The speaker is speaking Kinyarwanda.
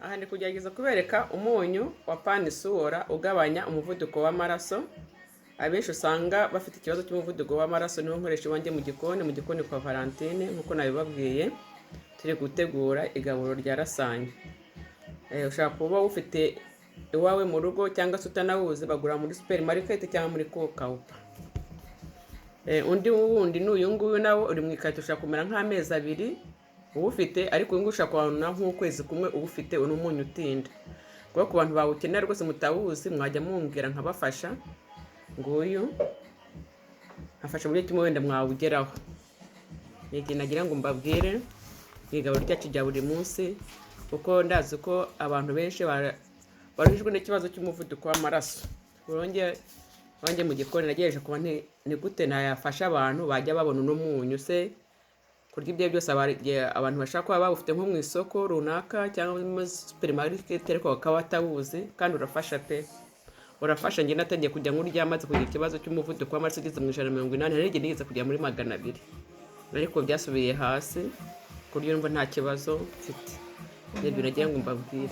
Aha ndi kugerageza kubereka umunyu wa panisura ugabanya umuvuduko w'amaraso. Abenshi usanga bafite ikibazo cy'umuvuduko w'amaraso, niwo nkoresha iwanjye mu gikoni kwa Valentine nk'uko nabibabwiye. Turi gutegura igaburo rya rasanye. Ushaka kuba ufite iwawe mu rugo cyangwa se utanawuzi, bagura muri supermarket cyangwa muri Kokaupa. Undi wundi n'uyu nguyu nawo uri mu ikarito, ushaka kumera nk'amezi 2 uwufite, ariko uyu nguyu ushaka kubona nk'ukwezi kumwe uwufite. Uno munyu utinda, kuko ku bantu bawukenera rwose mutawuzi mwajya mumbwira nkabafasha. Nguyu afasha muri kimwe wenda mwawugeraho. Iki nagira ngo mbabwire igaburo ryacu rya buri munsi, kuko ndazi ko abantu benshi baruhijwe n'ikibazo cy'umuvuduko w'amaraso. Wanjye mu gikoni nagejeje kuba ni gute nayafasha abantu bajya babona uno munyu se. Kurya ibyo byose abantu bashaka kuba bawufite nko mu isoko runaka cyangwa muri supermarket, ariko bakaba batawuzi, kandi urafasha pe. Urafasha. Njye natangiye kujya nkurya maze kugira ikibazo cy'umuvuduko w'amaraso ugeze mu 180, hari igihe nigeze kujya muri 200, ariko byasubiye hasi, kurya urumva nta kibazo mfite. Ibyo nagira ngo mbabwire.